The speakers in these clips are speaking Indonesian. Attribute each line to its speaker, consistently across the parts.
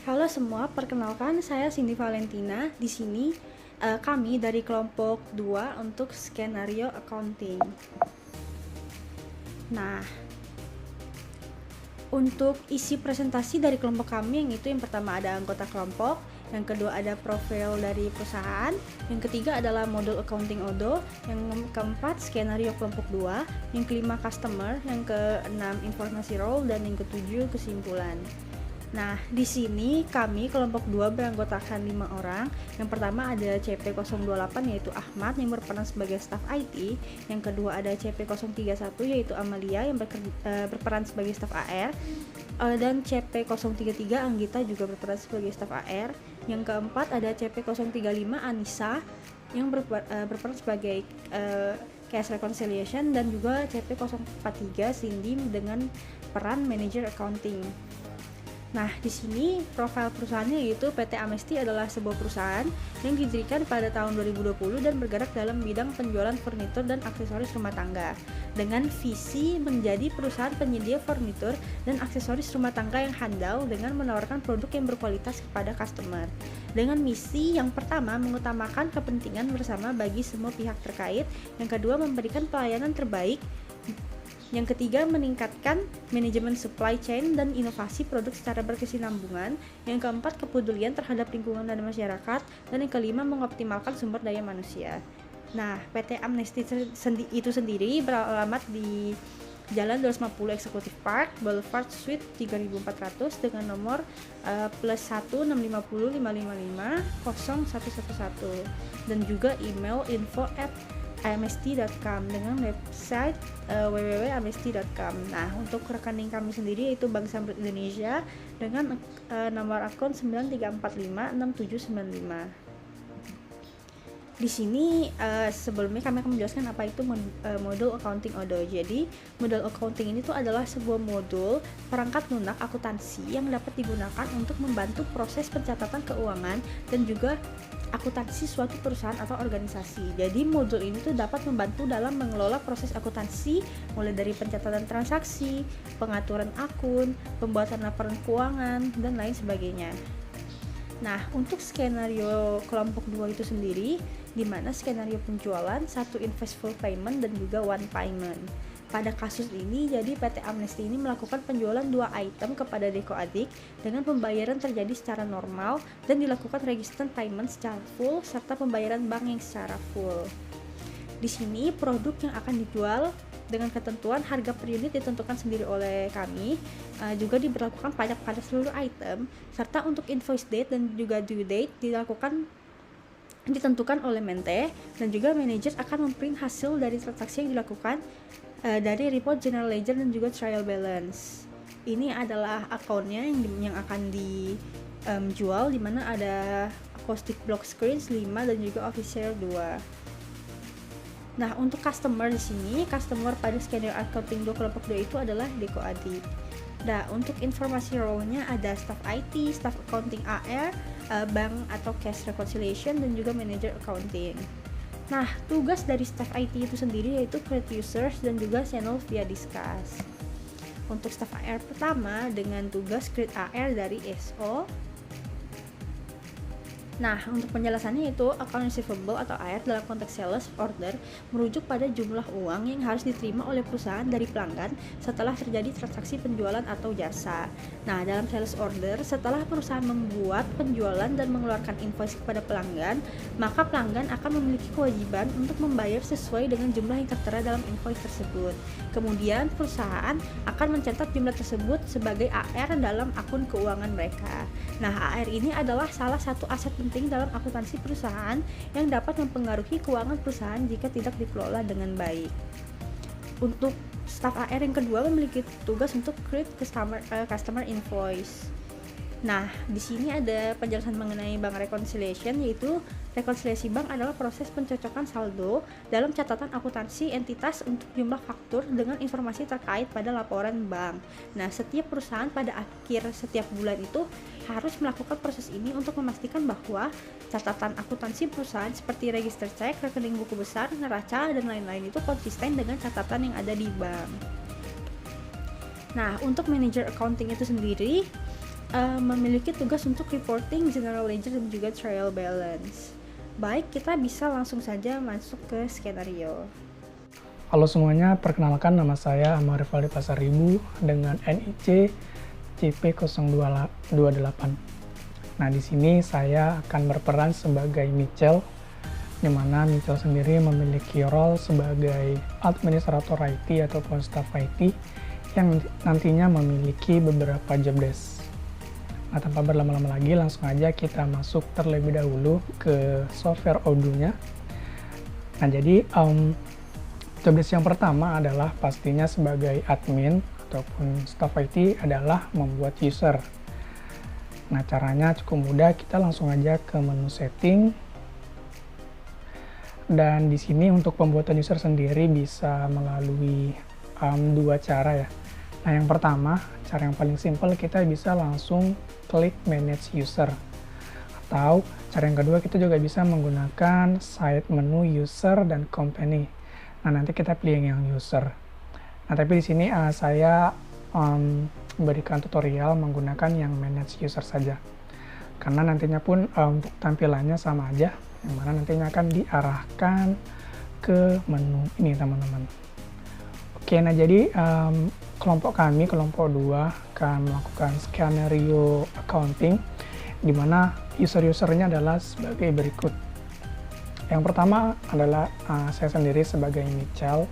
Speaker 1: Halo semua, perkenalkan saya Cindy Valentina. Di sini kami dari kelompok 2 untuk skenario accounting. Nah, untuk isi presentasi dari kelompok kami yang pertama ada anggota kelompok, yang kedua ada profil dari perusahaan, yang ketiga adalah modul accounting ODO, yang keempat skenario kelompok 2, yang kelima customer, yang keenam informasi role, dan yang ketujuh kesimpulan. Nah, di sini kami kelompok 2 beranggotakan 5 orang. Yang pertama ada CP028 yaitu Ahmad yang berperan sebagai staf IT. Yang kedua ada CP031 yaitu Amalia yang berperan sebagai staf AR. Dan CP033 Anggita juga berperan sebagai staf AR. Yang keempat ada CP035 Anissa yang berperan sebagai cash reconciliation, dan juga CP043 Cindy dengan peran manager accounting. Nah, di sini profil perusahaannya yaitu PT Amesti adalah sebuah perusahaan yang didirikan pada tahun 2020 dan bergerak dalam bidang penjualan furnitur dan aksesoris rumah tangga dengan visi menjadi perusahaan penyedia furnitur dan aksesoris rumah tangga yang handal dengan menawarkan produk yang berkualitas kepada customer. Dengan misi yang pertama mengutamakan kepentingan bersama bagi semua pihak terkait, yang kedua memberikan pelayanan terbaik, yang ketiga meningkatkan manajemen supply chain dan inovasi produk secara berkesinambungan, yang keempat kepedulian terhadap lingkungan dan masyarakat, dan yang kelima mengoptimalkan sumber daya manusia. Nah, PT Amnesty itu sendiri beralamat di Jalan 250 Executive Park, Boulevard Suite 3400 dengan nomor +16505550111 dan juga email info@amst.com dengan website www.amst.com. Nah, untuk rekening kami sendiri yaitu Bank Sambut Indonesia dengan nomor akun 93456795. Di sini sebelumnya kami akan menjelaskan apa itu modul accounting ODO. Jadi, modul accounting ini tuh adalah sebuah modul perangkat lunak akuntansi yang dapat digunakan untuk membantu proses pencatatan keuangan dan juga akuntansi suatu perusahaan atau organisasi. Jadi modul ini tuh dapat membantu dalam mengelola proses akuntansi mulai dari pencatatan transaksi, pengaturan akun, pembuatan laporan keuangan, dan lain sebagainya. Nah, untuk skenario kelompok 2 itu sendiri, di mana skenario penjualan, satu invoice full payment dan juga one payment. Pada kasus ini, jadi PT Amnesty ini melakukan penjualan 2 item kepada Deko Adik dengan pembayaran terjadi secara normal dan dilakukan register payment secara full serta pembayaran bank yang secara full. Di sini produk yang akan dijual dengan ketentuan harga per unit ditentukan sendiri oleh kami, juga diberlakukan pajak pada seluruh item, serta untuk invoice date dan juga due date ditentukan oleh Mente, dan juga manajer akan memprint hasil dari transaksi yang dilakukan dari report general ledger dan juga trial balance. Ini adalah akunnya yang akan dijual, di mana ada acoustic block screens 5 dan juga official 2. Nah, untuk customer di sini, customer pada skenario accounting 2 kelompok 2 itu adalah Deko Adik. Nah, untuk informasi role-nya ada staff IT, staff accounting AR, bank atau cash reconciliation, dan juga manager accounting. Nah, tugas dari staff IT itu sendiri yaitu create users dan juga channel via discuss. Untuk staff AR pertama dengan tugas create AR dari SO. Nah, untuk penjelasannya itu account receivable atau AR dalam konteks sales order merujuk pada jumlah uang yang harus diterima oleh perusahaan dari pelanggan setelah terjadi transaksi penjualan atau jasa. Nah, dalam sales order, setelah perusahaan membuat penjualan dan mengeluarkan invoice kepada pelanggan, maka pelanggan akan memiliki kewajiban untuk membayar sesuai dengan jumlah yang tertera dalam invoice tersebut. Kemudian, perusahaan akan mencatat jumlah tersebut sebagai AR dalam akun keuangan mereka. Nah, AR ini adalah salah satu aset penting dalam akuntansi perusahaan yang dapat mempengaruhi keuangan perusahaan jika tidak dikelola dengan baik. Untuk staf AR yang kedua memiliki tugas untuk create customer invoice. Nah, di sini ada penjelasan mengenai bank reconciliation, yaitu rekonsiliasi bank adalah proses pencocokan saldo dalam catatan akuntansi entitas untuk jumlah faktur dengan informasi terkait pada laporan bank. Nah, setiap perusahaan pada akhir setiap bulan itu harus melakukan proses ini untuk memastikan bahwa catatan akuntansi perusahaan seperti register cek, rekening buku besar, neraca, dan lain-lain itu konsisten dengan catatan yang ada di bank. Nah, untuk manager accounting itu sendiri, memiliki tugas untuk reporting general ledger dan juga trial balance. Baik, kita bisa langsung saja masuk ke skenario.
Speaker 2: Halo semuanya, perkenalkan nama saya Ahmad Rivaldi Pasaribu dengan NIC CP028. Nah, di sini saya akan berperan sebagai Michelle, di mana Michelle sendiri memiliki role sebagai administrator IT ataupun staff IT yang nantinya memiliki beberapa job desk. Nah, tanpa berlama-lama lagi, langsung aja kita masuk terlebih dahulu ke software Odoo-nya. Nah, jadi job desk yang pertama adalah pastinya sebagai admin ataupun staff IT adalah membuat user. Nah, caranya cukup mudah, kita langsung aja ke menu setting. Dan di sini untuk pembuatan user sendiri bisa melalui dua cara ya. Nah, yang pertama, cara yang paling simpel, kita bisa langsung klik manage user. Atau cara yang kedua, kita juga bisa menggunakan side menu user dan company. Nah, nanti kita pilih yang user. Nah, tapi di sini saya memberikan tutorial menggunakan yang manage user saja. Karena nantinya pun untuk tampilannya sama aja, yang mana nantinya akan diarahkan ke menu ini, teman-teman. Oke, nah jadi kelompok kami, kelompok 2, akan melakukan skenario accounting, di mana user-usernya adalah sebagai berikut. Yang pertama adalah saya sendiri sebagai Michelle,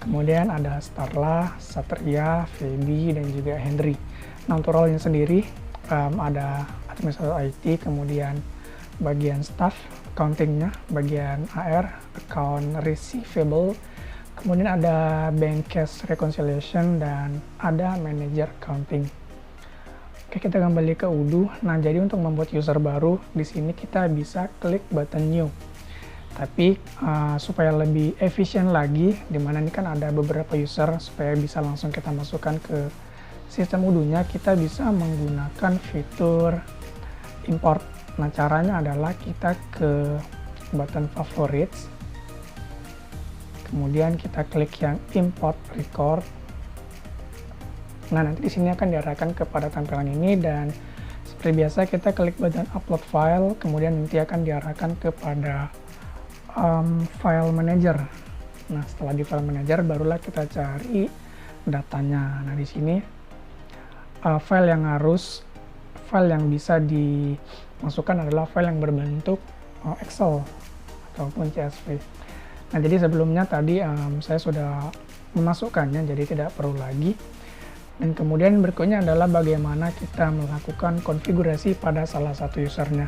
Speaker 2: kemudian ada Starla, Satria, Feby, dan juga Henry. Nah, untuk role-nya sendiri ada administrator IT, kemudian bagian staff, accounting-nya, bagian AR, account receivable, kemudian ada bank cash reconciliation, dan ada manager accounting. Oke, kita kembali ke Odoo. Nah, jadi untuk membuat user baru, di sini kita bisa klik button new. Tapi supaya lebih efisien lagi, dimana ini kan ada beberapa user, supaya bisa langsung kita masukkan ke sistem Odoo-nya, kita bisa menggunakan fitur import. Nah, caranya adalah kita ke button favorites, kemudian kita klik yang import record. Nah, nanti di sini akan diarahkan kepada tampilan ini, dan seperti biasa kita klik button upload file, kemudian nanti akan diarahkan kepada file manager. Nah, setelah di file manager barulah kita cari datanya. Nah, di sini file yang bisa dimasukkan adalah file yang berbentuk Excel ataupun CSV. Nah, jadi sebelumnya tadi saya sudah memasukkannya, jadi tidak perlu lagi. Dan kemudian berikutnya adalah bagaimana kita melakukan konfigurasi pada salah satu usernya.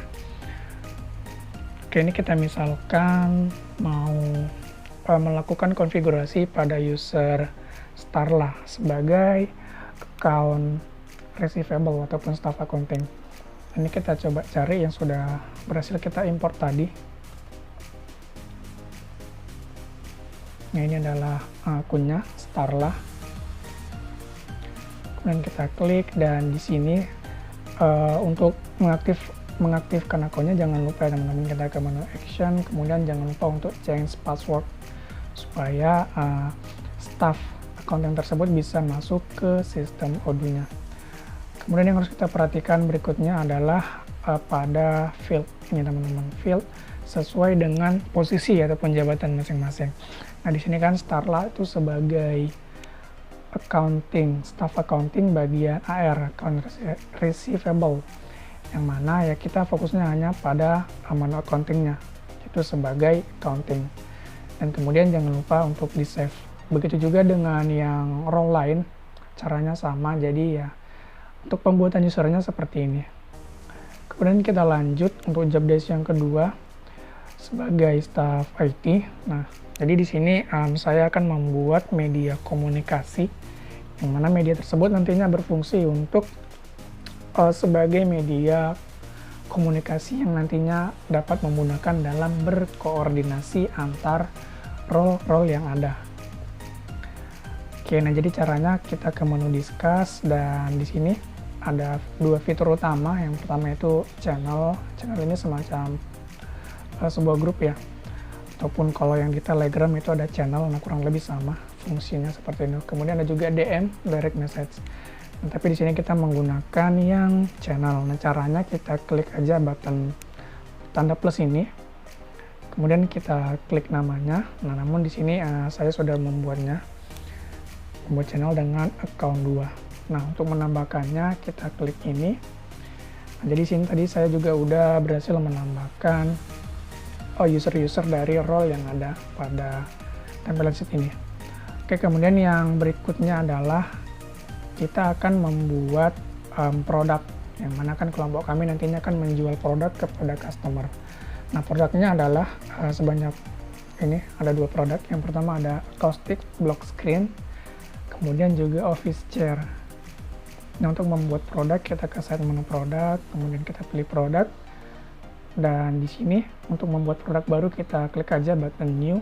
Speaker 2: Oke, ini kita misalkan mau melakukan konfigurasi pada user Starla sebagai account receivable ataupun staff accounting. Ini kita coba cari yang sudah berhasil kita import tadi. Nah, ini adalah akunnya Starla. Kemudian kita klik, dan di sini untuk mengaktifkan akunnya jangan lupa ya teman-teman, kita ke menu action, kemudian jangan lupa untuk change password supaya staff accounting tersebut bisa masuk ke sistem Odoo-nya. Kemudian yang harus kita perhatikan berikutnya adalah pada field ini teman-teman, field sesuai dengan posisi ataupun jabatan masing-masing. Nah, di sini kan Starla itu sebagai accounting, staff accounting bagian AR, account receivable, yang mana ya kita fokusnya hanya pada menu accounting-nya, itu sebagai accounting. Dan kemudian jangan lupa untuk di save. Begitu juga dengan yang role lain, caranya sama, jadi ya untuk pembuatan usernya seperti ini. Kemudian kita lanjut untuk job desk yang kedua sebagai staff IT. Nah, jadi di sini saya akan membuat media komunikasi, yang mana media tersebut nantinya berfungsi untuk sebagai media komunikasi yang nantinya dapat memudahkan dalam berkoordinasi antar role-role yang ada. Oke, nah jadi caranya kita ke menu discuss, dan di sini ada dua fitur utama. Yang pertama itu channel. Channel ini semacam sebuah grup ya, ataupun kalau yang di Telegram itu ada channel. Nah, kurang lebih sama fungsinya seperti ini. Kemudian ada juga DM, direct message. Nah, tapi di sini kita menggunakan yang channel. Nah, caranya kita klik aja button tanda plus ini, kemudian kita klik namanya. Nah, namun di sini saya sudah membuat channel dengan account 2. Nah, untuk menambahkannya kita klik ini. Nah, jadi sini tadi saya juga udah berhasil menambahkan user-user dari role yang ada pada tampilan sheet ini. Oke, kemudian yang berikutnya adalah kita akan membuat produk, yang mana kan kelompok kami nantinya akan menjual produk kepada customer. Nah, produknya adalah sebanyak ini, ada 2 produk. Yang pertama ada acoustic block screen, kemudian juga office chair. Nah, untuk membuat produk kita ke side menu produk, kemudian kita pilih produk, dan di sini untuk membuat produk baru kita klik aja button new.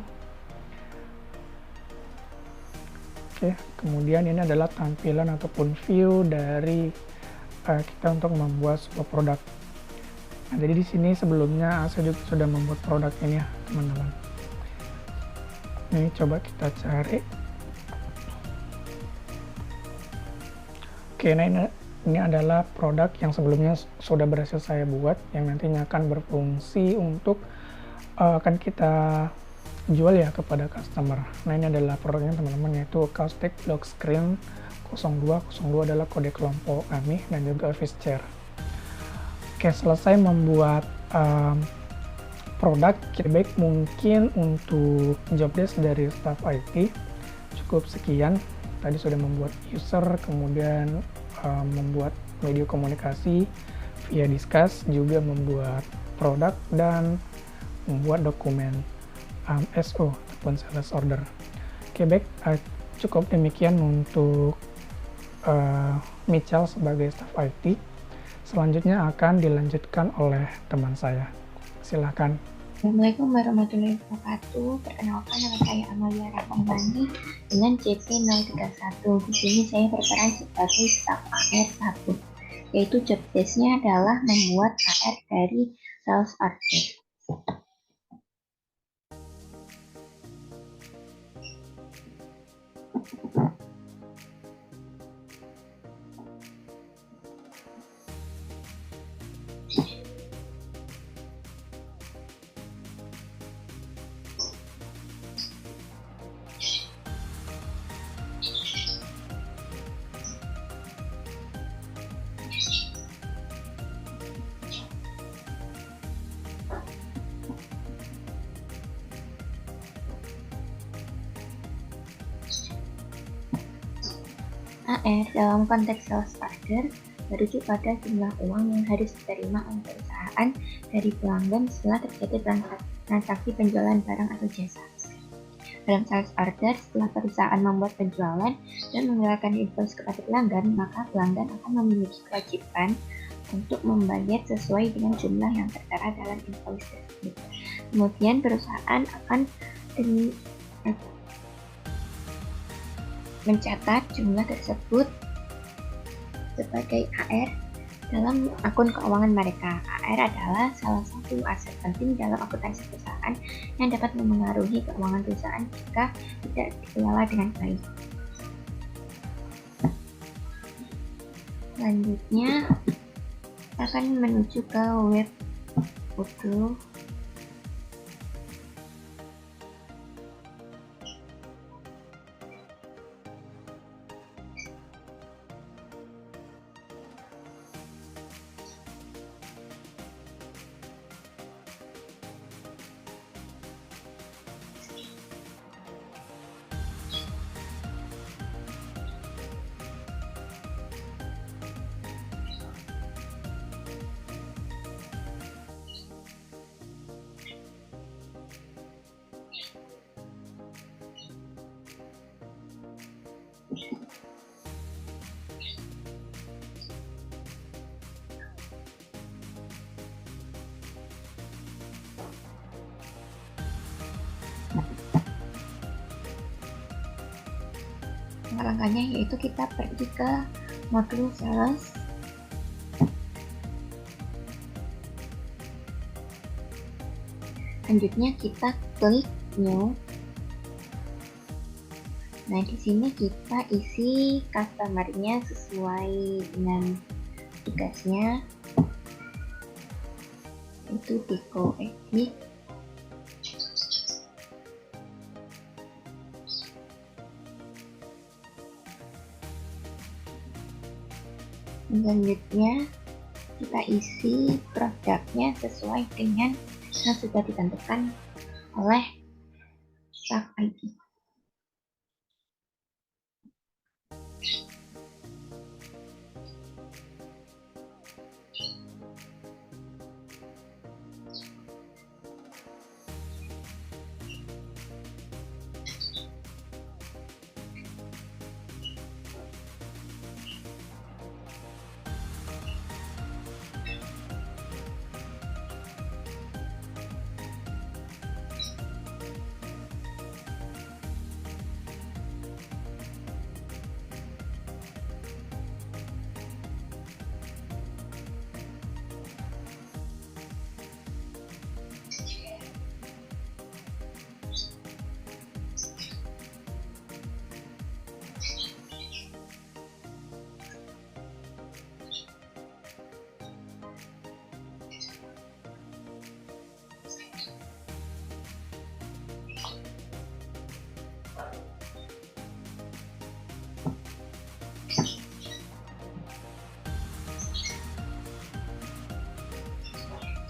Speaker 2: Oke, kemudian ini adalah tampilan ataupun view dari kita untuk membuat sebuah produk. Nah, jadi di sini sebelumnya saya juga sudah membuat produk ini ya, teman-teman. Ini coba kita cari. Oke, nah ini adalah produk yang sebelumnya sudah berhasil saya buat, yang nantinya akan berfungsi untuk akan kita jual ya kepada customer. Nah, ini adalah produknya teman-teman, yaitu acoustic block screen 02. 02 adalah kode kelompok kami, dan juga office chair. Oke, selesai membuat produk, baik mungkin untuk job desk dari staff IT cukup sekian. Tadi sudah membuat user, kemudian membuat video komunikasi via Discuss, juga membuat produk, dan membuat dokumen SO ataupun sales order. Oke, baik, cukup demikian untuk Michal sebagai staff IT. Selanjutnya akan dilanjutkan oleh teman saya. Silahkan.
Speaker 3: Assalamualaikum warahmatullahi wabarakatuh. Perkenalkan, nama saya Amalia Ramadhani dengan CP 031. Di sini saya berperan sebagai staff AR 1, yaitu job desk-nya adalah membuat AR dari sales order. AR dalam konteks sales order merujuk pada jumlah uang yang harus diterima oleh perusahaan dari pelanggan setelah terjadi transaksi penjualan barang atau jasa. Dalam sales order, setelah perusahaan membuat penjualan dan mengeluarkan invoice kepada pelanggan, maka pelanggan akan memiliki kewajiban untuk membayar sesuai dengan jumlah yang tertera dalam invoice tersebut. Kemudian perusahaan akan mencatat jumlah tersebut sebagai AR dalam akun keuangan mereka. AR adalah salah satu aset penting dalam akuntansi perusahaan yang dapat memengaruhi keuangan perusahaan jika tidak dikelola dengan baik. Selanjutnya, kita akan menuju ke web Odoo. Langkahnya yaitu kita pergi ke modul sales, selanjutnya kita klik new. Nah, di sini kita isi customer-nya sesuai dengan tugasnya, itu Pico Edit. Selanjutnya kita isi produknya sesuai dengan yang sudah ditentukan oleh staff IT.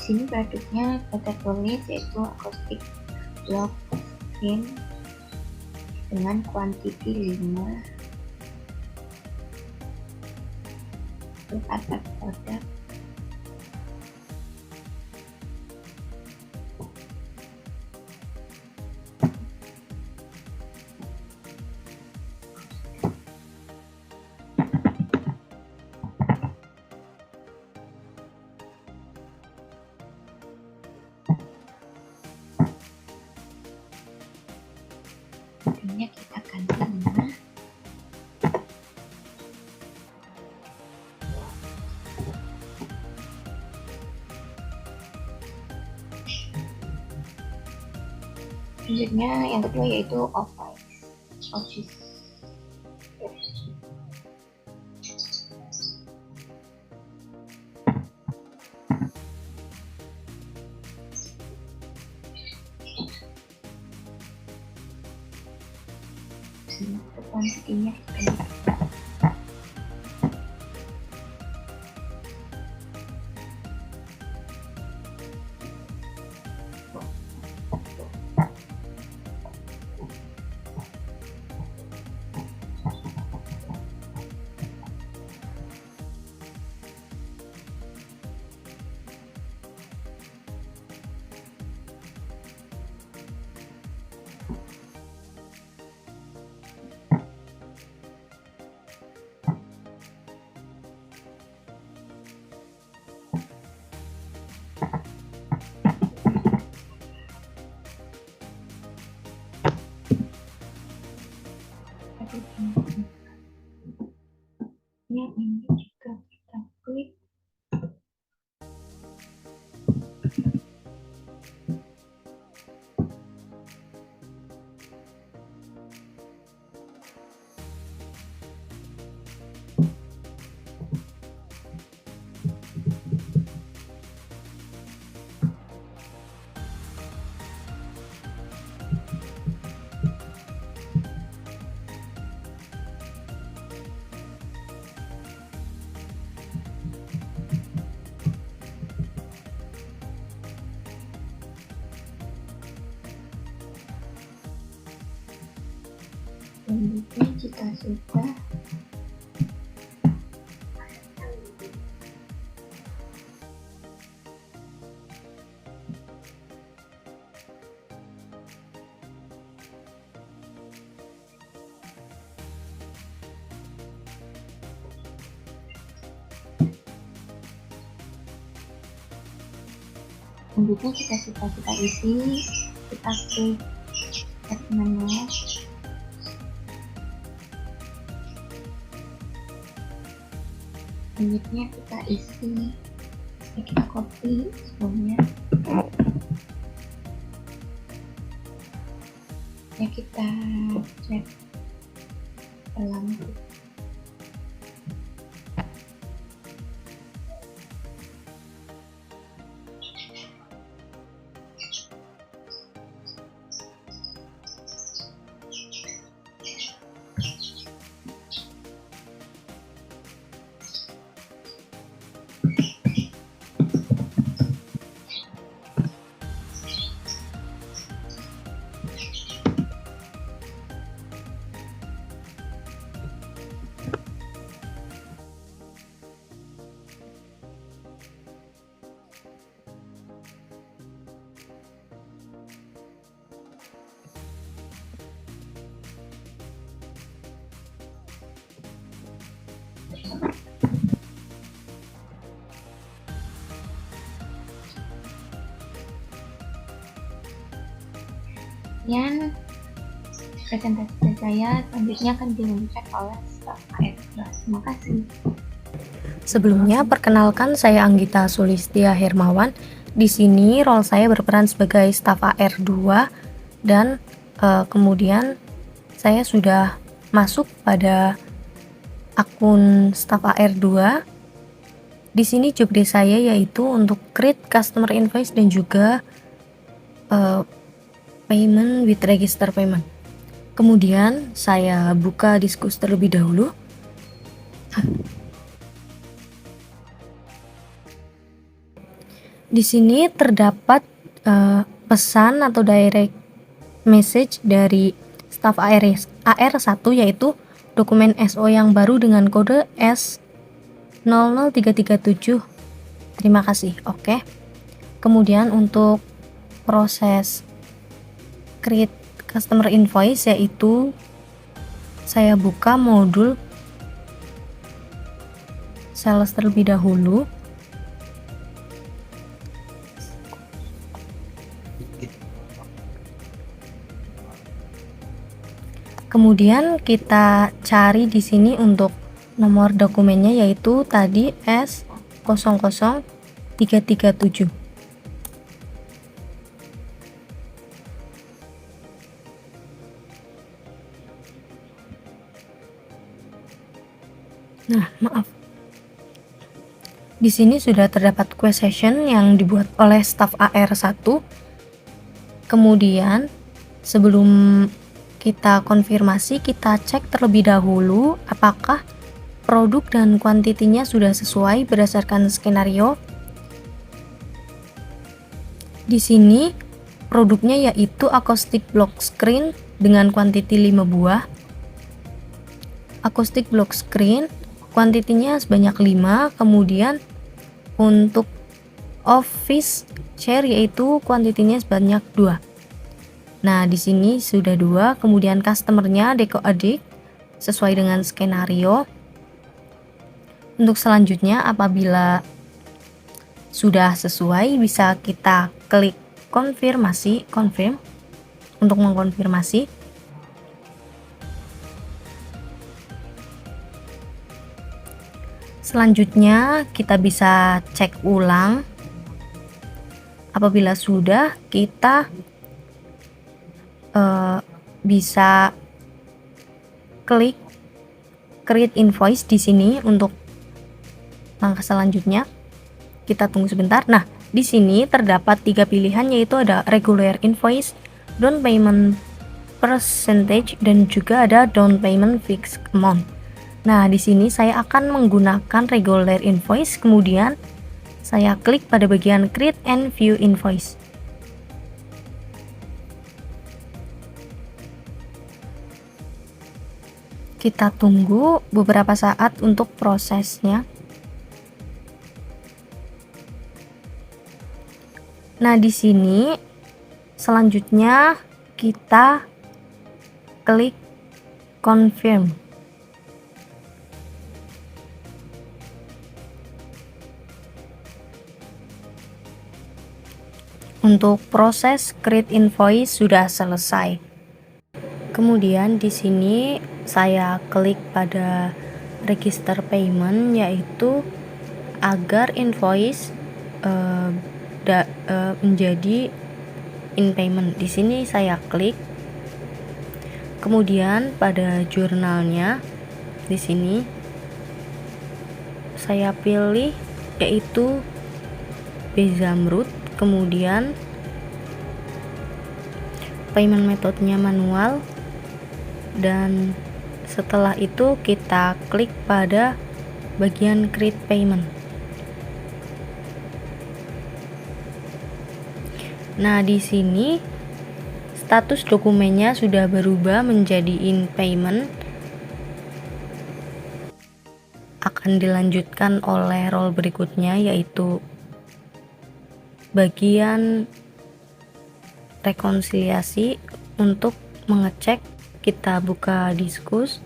Speaker 3: Sini produknya kita tulis yaitu acoustic block screen dengan kuantiti 5 untuk atap produk. Artinya kita ganti 5. Selanjutnya yang kedua yaitu office. Untuk kuantitinya ini jika kita klik selanjutnya jika sudah kita isi, kita klik add manual. Selanjutnya kita isi, kita copy sebelumnya, ya kita cek dalamku. Kemudian presentasi saya selanjutnya akan dilanjutkan oleh staf AR2. Terima kasih.
Speaker 4: Sebelumnya, perkenalkan saya Anggita Sulistia Hermawan. Di sini role saya berperan sebagai staf AR2 dan kemudian saya sudah masuk pada akun staf AR2. Di sini job desk saya yaitu untuk create customer invoice dan juga payment with register payment. Kemudian saya buka Disqus terlebih dahulu. Di sini terdapat pesan atau direct message dari staf AR1 yaitu dokumen SO yang baru dengan kode S00337. Terima kasih. Oke. Kemudian untuk proses create customer invoice yaitu saya buka modul sales terlebih dahulu. Kemudian kita cari di sini untuk nomor dokumennya yaitu tadi S00337. Nah, maaf. Di sini sudah terdapat quest session yang dibuat oleh staf AR1. Kemudian sebelum kita konfirmasi, kita cek terlebih dahulu apakah produk dan kuantitinya sudah sesuai berdasarkan skenario. Di sini produknya yaitu acoustic block screen dengan kuantiti 5 buah. Acoustic block screen kuantitinya sebanyak 5, kemudian untuk office chair yaitu kuantitinya sebanyak 2. Nah, di sini sudah 2, kemudian customernya Deco Addict sesuai dengan skenario. Untuk selanjutnya apabila sudah sesuai bisa kita klik konfirmasi, confirm untuk mengkonfirmasi. Selanjutnya kita bisa cek ulang. Apabila sudah, kita bisa klik create invoice di sini untuk langkah selanjutnya. Kita tunggu sebentar. Nah, di sini terdapat 3 pilihan yaitu ada regular invoice, down payment percentage, dan juga ada down payment fixed amount. Nah, di sini saya akan menggunakan regular invoice, kemudian saya klik pada bagian create and view invoice. Kita tunggu beberapa saat untuk prosesnya. Nah, di sini selanjutnya kita klik confirm. Untuk proses create invoice sudah selesai. Kemudian di sini saya klik pada register payment yaitu agar invoice menjadi in payment. Di sini saya klik. Kemudian pada jurnalnya di sini saya pilih yaitu Bezamrud, kemudian payment metodenya manual, dan setelah itu kita klik pada bagian create payment. Nah, di sini status dokumennya sudah berubah menjadi in payment, akan dilanjutkan oleh role berikutnya yaitu bagian rekonsiliasi. Untuk mengecek, kita buka Disqus.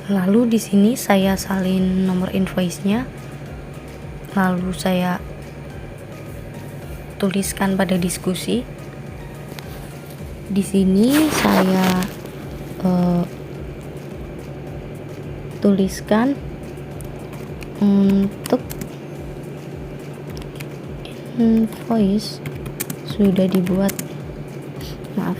Speaker 4: Lalu di sini saya salin nomor invoice-nya. Lalu saya tuliskan pada diskusi. Di sini saya tuliskan untuk invoice sudah dibuat, maaf.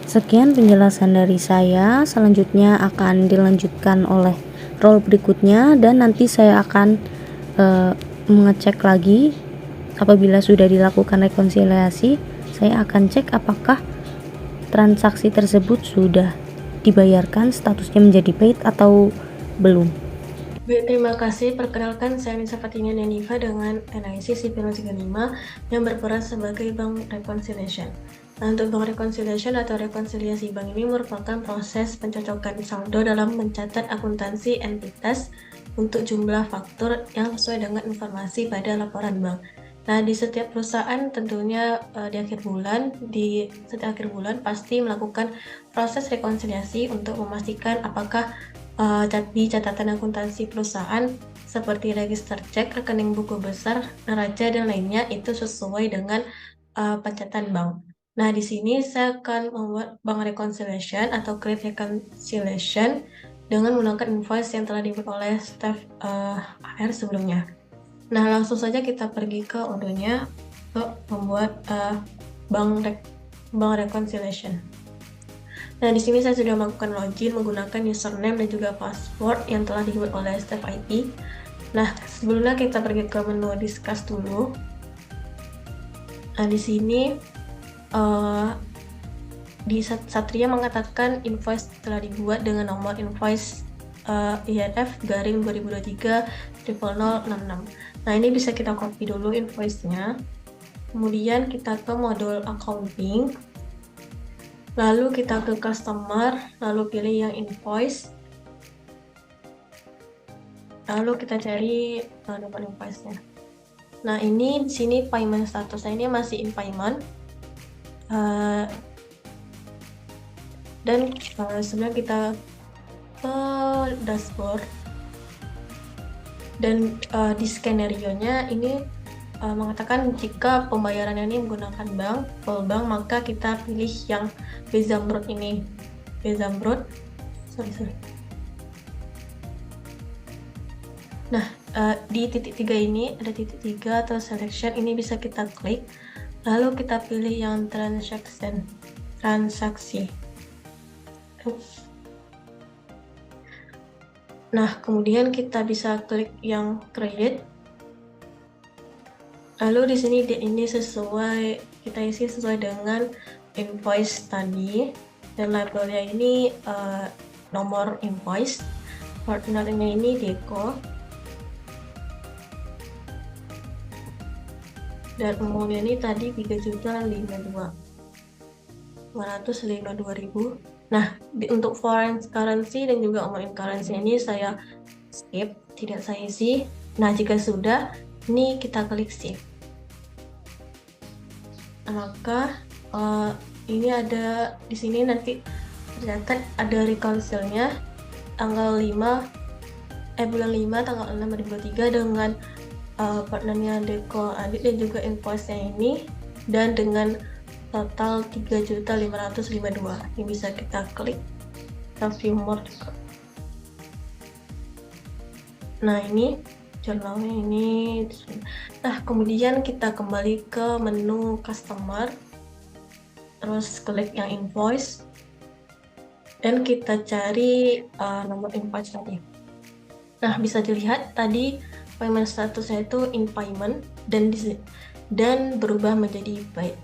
Speaker 4: Sekian penjelasan dari saya. Selanjutnya akan dilanjutkan oleh role berikutnya, dan nanti saya akan mengecek lagi apabila sudah dilakukan rekonsiliasi. Saya akan cek apakah transaksi tersebut sudah dibayarkan, statusnya menjadi paid atau belum.
Speaker 5: Baik, terima kasih. Perkenalkan, saya Nisa Fatina Neniva dengan NIC Sipil 35 yang berperan sebagai Bank Reconciliation. Nah, untuk Bank Reconciliation atau rekonsiliasi bank ini merupakan proses pencocokan saldo dalam mencatat akuntansi entitas untuk jumlah faktur yang sesuai dengan informasi pada laporan bank. Nah, di setiap perusahaan tentunya di setiap akhir bulan pasti melakukan proses rekonsiliasi untuk memastikan apakah di catatan akuntansi perusahaan seperti register cek, rekening buku besar, neraca, dan lainnya itu sesuai dengan pencatatan bank. Nah, di sini saya akan membuat bank reconciliation atau create reconciliation dengan menggunakan invoice yang telah dibuat oleh staff AR sebelumnya. Nah, langsung saja kita pergi ke Odoo-nya untuk membuat bank reconciliation. Nah, di sini saya sudah melakukan login menggunakan username dan juga password yang telah dibuat oleh staff IT. Nah, sebelumnya kita pergi ke menu discuss dulu. Nah, di sini di Satria mengatakan invoice telah dibuat dengan nomor invoice INF garing 2023 0066. Nah, ini bisa kita copy dulu invoice-nya. Kemudian kita ke modul accounting. Lalu kita ke customer, lalu pilih yang invoice. Lalu kita cari nomor invoice-nya. Nah, ini di sini payment statusnya ini masih in payment. Dan sebenarnya kita ke dashboard, dan di skenario-nya ini mengatakan jika pembayarannya ini menggunakan full bank, maka kita pilih yang Bezamrud ini. Bezamrud, sorry. Nah, di titik 3 ini ada titik 3 atau selection, ini bisa kita klik. Lalu kita pilih yang transaksi. Nah, kemudian kita bisa klik yang create. Lalu di sini ini kita isi sesuai dengan invoice tadi, dan labelnya ini nomor invoice, partnernya ini Deco, dan umumnya ini tadi 3.552.000. Nah, untuk foreign currency dan juga Oman currency ini saya skip, tidak saya isi. Nah, jika sudah, ini kita klik save. maka ini ada di sini nanti tercatat ada reconcile-nya tanggal 5 bulan 5 tanggal 6 2023 dengan partnernya Deko Adit dan juga invoice-nya ini, dan dengan total 3.552. Ini bisa kita klik view more juga. Nah, ini jurnalnya ini. Nah, kemudian kita kembali ke menu customer, terus klik yang invoice, dan kita cari nomor invoice tadi. Nah, bisa dilihat tadi payment statusnya itu in payment dan berubah menjadi paid.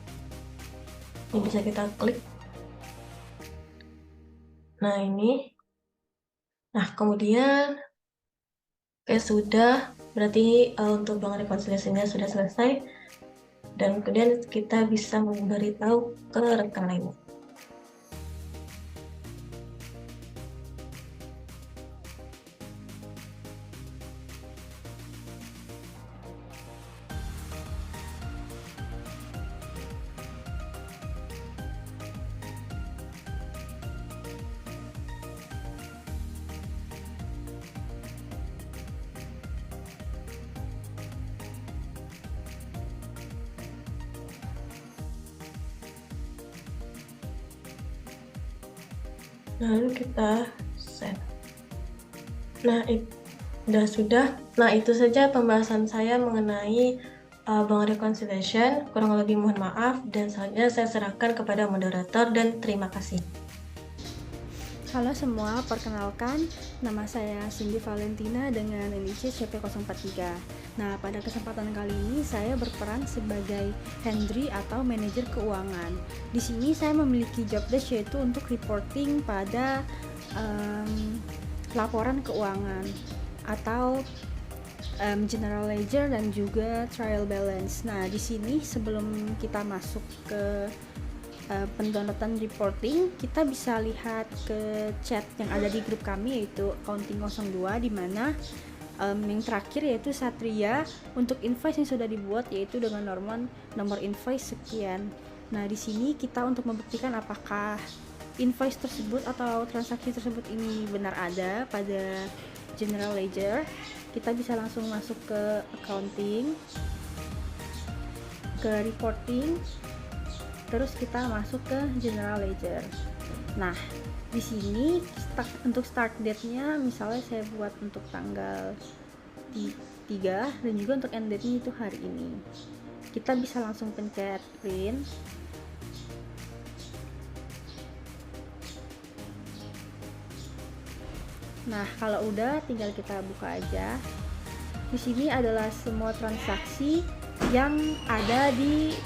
Speaker 5: Ini bisa kita klik. Nah, ini. Nah, kemudian sudah, berarti untuk bank rekonsiliasinya sudah selesai, dan kemudian kita bisa memberitahu ke rekan lainnya. Lalu kita set. Nah, sudah. Nah, itu saja pembahasan saya mengenai bank reconciliation. Kurang lebih mohon maaf, dan selanjutnya saya serahkan kepada moderator, dan terima kasih.
Speaker 1: Halo semua, perkenalkan, nama saya Cindy Valentina dengan NIC CP043. Nah, pada kesempatan kali ini saya berperan sebagai Hendry atau manajer keuangan. Di sini saya memiliki job desk yaitu untuk reporting pada laporan keuangan atau general ledger dan juga trial balance. Nah, di sini sebelum kita masuk ke pendownloadan reporting, kita bisa lihat ke chat yang ada di grup kami yaitu accounting 02, di mana yang terakhir yaitu Satria untuk invoice yang sudah dibuat yaitu dengan nomor invoice sekian. Nah, di sini kita untuk membuktikan apakah invoice tersebut atau transaksi tersebut ini benar ada pada general ledger, kita bisa langsung masuk ke accounting, ke reporting, terus kita masuk ke general ledger. Nah, di sini untuk start date-nya misalnya saya buat untuk tanggal 3 dan juga untuk end date-nya itu hari ini. Kita bisa langsung pencet print. Nah, kalau udah tinggal kita buka aja. Di sini adalah semua transaksi yang ada di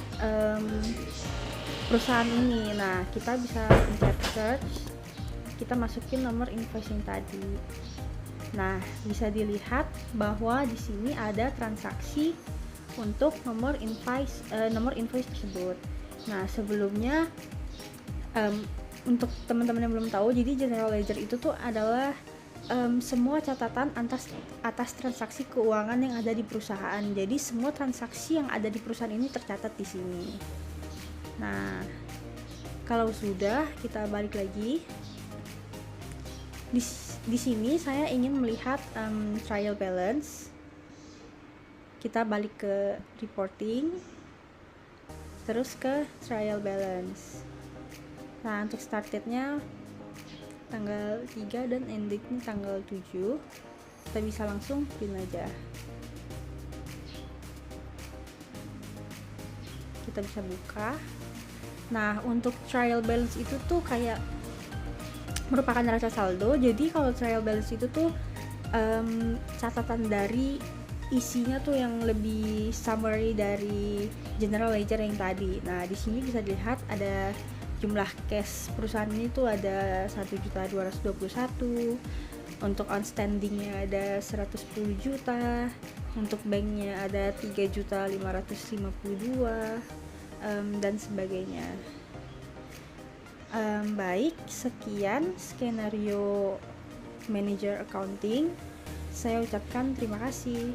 Speaker 1: perusahaan ini. Nah, kita bisa pencet search, kita masukin nomor invoice yang tadi. Nah, bisa dilihat bahwa di sini ada transaksi untuk nomor invoice tersebut. Nah, sebelumnya untuk teman-teman yang belum tahu, jadi general ledger itu tuh adalah semua catatan atas transaksi keuangan yang ada di perusahaan. Jadi semua transaksi yang ada di perusahaan ini tercatat di sini. Nah, kalau sudah, kita balik lagi. Di sini saya ingin melihat trial balance. Kita balik ke reporting, terus ke trial balance. Nah, untuk start date-nya tanggal 3 dan end date-nya tanggal 7. Kita bisa langsung print aja. Kita bisa buka. Nah, untuk trial balance itu tuh kayak merupakan neraca saldo. Jadi kalau trial balance itu tuh catatan dari isinya tuh yang lebih summary dari general ledger yang tadi. Nah, di sini bisa dilihat ada jumlah cash perusahaan ini tuh ada 1.221, untuk outstandingnya ada 110 juta, untuk banknya ada 3.552, dan sebagainya. Baik, sekian skenario manager accounting. Saya ucapkan terima kasih.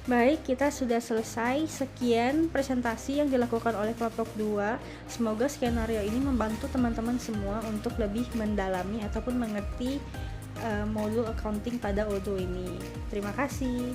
Speaker 1: Baik, kita sudah selesai. Sekian presentasi yang dilakukan oleh kelompok 2. Semoga skenario ini membantu teman-teman semua untuk lebih mendalami ataupun mengerti modul accounting pada Odoo ini. Terima kasih.